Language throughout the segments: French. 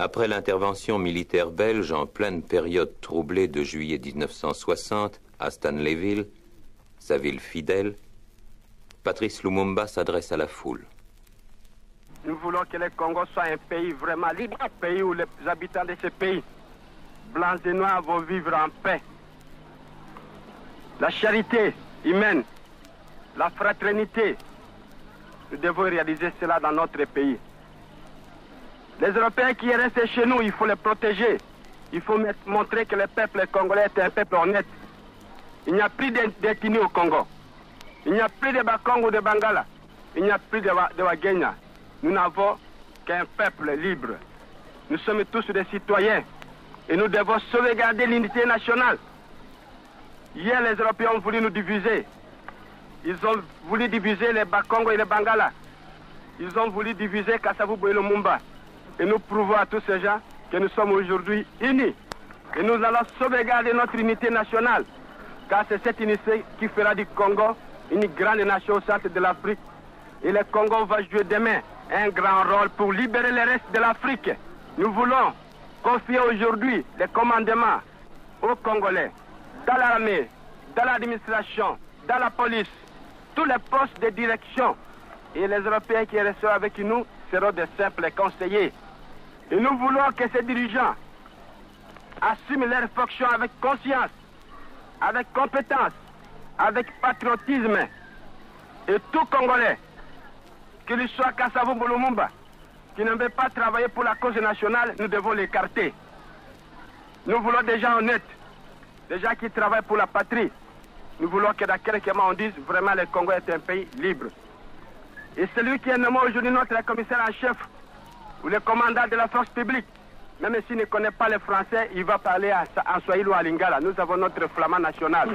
Après l'intervention militaire belge en pleine période troublée de juillet 1960 à Stanleyville, sa ville fidèle, Patrice Lumumba s'adresse à la foule. Nous voulons que le Congo soit un pays vraiment libre, un pays où les habitants de ce pays, blancs et noirs, vont vivre en paix. La charité humaine, la fraternité, nous devons réaliser cela dans notre pays. Les Européens qui restent chez nous, il faut les protéger. Il faut montrer que le peuple congolais est un peuple honnête. Il n'y a plus de détenus au Congo. Il n'y a plus de Bakongo, de Bangala. Il n'y a plus de Wagenya. Nous n'avons qu'un peuple libre. Nous sommes tous des citoyens. Et nous devons sauvegarder l'unité nationale. Hier, les Européens ont voulu nous diviser. Ils ont voulu diviser les Bakongo et les Bangala. Ils ont voulu diviser Kasavubu et Lumumba. Et nous prouvons à tous ces gens que nous sommes aujourd'hui unis. Et nous allons sauvegarder notre unité nationale. Car c'est cette unité qui fera du Congo une grande nation au centre de l'Afrique. Et le Congo va jouer demain un grand rôle pour libérer le reste de l'Afrique. Nous voulons confier aujourd'hui les commandements aux Congolais, dans l'armée, dans l'administration, dans la police, tous les postes de direction. Et les Européens qui resteront avec nous seront de simples conseillers. Et nous voulons que ces dirigeants assument leurs fonctions avec conscience, avec compétence, avec patriotisme. Et tout Congolais, qu'il soit Kasavubu Lumumba, qui ne veut pas travailler pour la cause nationale, nous devons l'écarter. Nous voulons des gens honnêtes, des gens qui travaillent pour la patrie. Nous voulons que dans quelques mois on dise vraiment le Congo est un pays libre. Et celui qui est nommé aujourd'hui notre commissaire en chef, ou le commandant de la force publique, même s'il ne connaît pas le français, il va parler en Swahili ou en Lingala. Nous avons notre flamand national.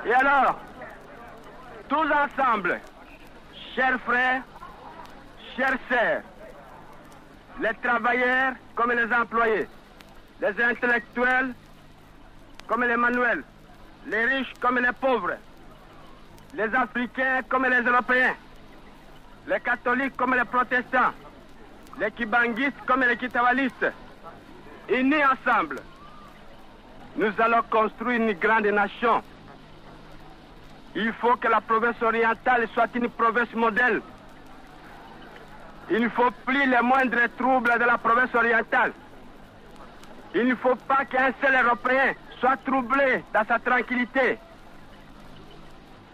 Et alors, tous ensemble, chers frères, chères sœurs, les travailleurs comme les employés, les intellectuels comme les manuels, les riches comme les pauvres, les Africains comme les Européens, les catholiques comme les protestants, les kibanguistes comme les kitawalistes, unis ensemble, nous allons construire une grande nation. Il faut que la province orientale soit une province modèle. Il ne faut plus les moindres troubles de la province orientale. Il ne faut pas qu'un seul Européen soit troublé dans sa tranquillité.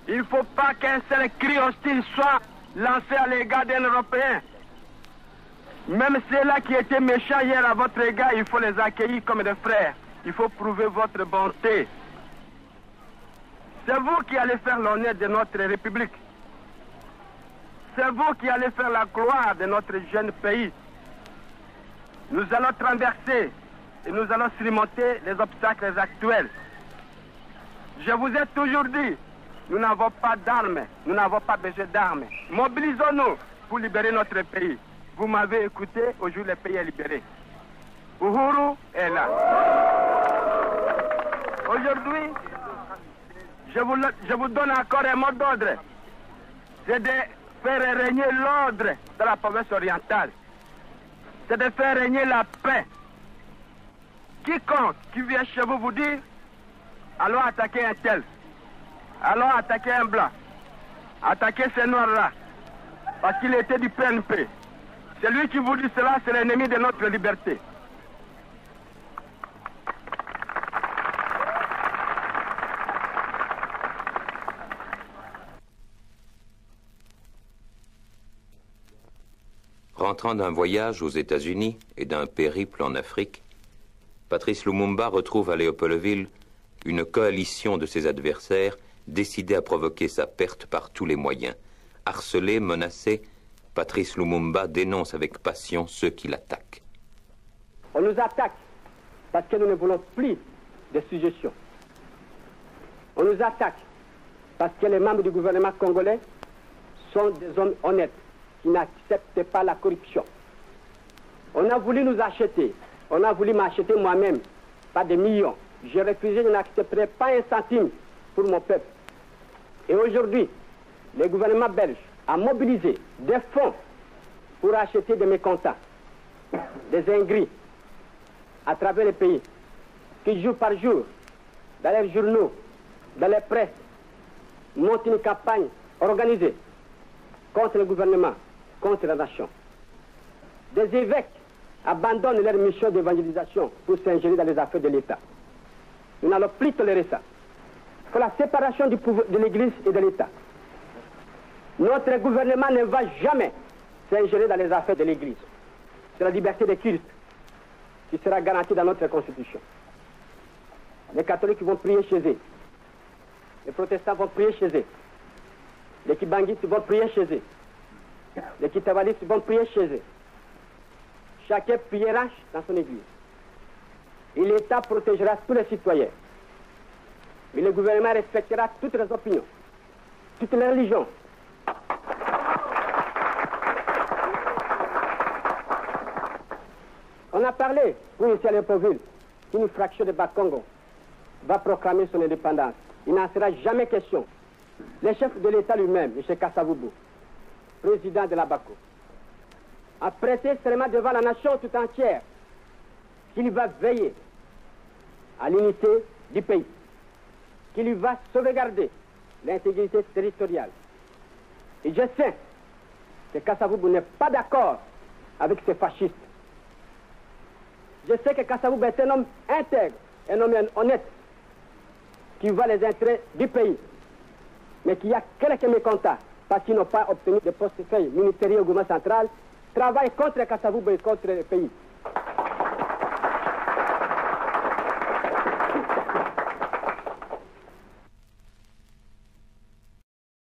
Il ne faut pas qu'un seul cri hostile soit lancé à l'égard d'un Européen. Même ceux-là qui étaient méchants hier à votre égard, il faut les accueillir comme des frères. Il faut prouver votre bonté. C'est vous qui allez faire l'honneur de notre République. C'est vous qui allez faire la gloire de notre jeune pays. Nous allons traverser et nous allons surmonter les obstacles actuels. Je vous ai toujours dit, nous n'avons pas d'armes, nous n'avons pas besoin d'armes. Mobilisons-nous pour libérer notre pays. Vous m'avez écouté, aujourd'hui le pays est libéré. Uhuru est là. Aujourd'hui, je vous donne encore un mot d'ordre. C'est de faire régner l'ordre dans la province orientale. C'est de faire régner la paix. Quiconque qui vient chez vous dire, allons attaquer un tel, allons attaquer un blanc, attaquer ces noirs-là, parce qu'il était du PNP. Celui qui vous dit cela, c'est l'ennemi de notre liberté. Rentrant d'un voyage aux États-Unis et d'un périple en Afrique, Patrice Lumumba retrouve à Léopoldville une coalition de ses adversaires décidés à provoquer sa perte par tous les moyens. Harcelé, menacé, Patrice Lumumba dénonce avec passion ceux qui l'attaquent. On nous attaque parce que nous ne voulons plus de suggestions. On nous attaque parce que les membres du gouvernement congolais sont des hommes honnêtes qui n'acceptent pas la corruption. On a voulu nous acheter, on a voulu m'acheter moi-même, pas des millions, j'ai refusé, je n'accepterai pas un centime pour mon peuple. Et aujourd'hui, le gouvernement belge a mobilisé des fonds pour acheter des mécontents, des ingrits à travers le pays, qui jour par jour, dans les journaux, dans les presses, montent une campagne organisée contre le gouvernement, contre la nation. Des évêques abandonnent leur mission d'évangélisation pour s'ingérer dans les affaires de l'État. Nous n'allons plus tolérer ça. Il faut la séparation du pouvoir de l'Église et de l'État. Notre gouvernement ne va jamais s'ingérer dans les affaires de l'Église. C'est la liberté des cultes qui sera garantie dans notre Constitution. Les catholiques vont prier chez eux. Les protestants vont prier chez eux. Les kibanguistes vont prier chez eux. Les kitawalistes vont prier chez eux. Chacun priera dans son église. Et l'État protégera tous les citoyens. Mais le gouvernement respectera toutes les opinions, toutes les religions. On a parlé, oui, ici à Léopoldville, qu'une fraction de Bas-Congo va proclamer son indépendance. Il n'en sera jamais question. Le chef de l'État lui-même, M. Kasavubu, président de la BACO, a prêté serment devant la nation tout entière qu'il va veiller à l'unité du pays, qu'il va sauvegarder l'intégrité territoriale. Et je sais que Kasavubu n'est pas d'accord avec ces fascistes. Je sais que Kasavubu est un homme intègre, un homme honnête, qui voit les intérêts du pays, mais qu'il y a quelques mécontents parce qu'ils n'ont pas obtenu de portefeuille ministériel au gouvernement central, travaillent contre Kasavubu et contre le pays.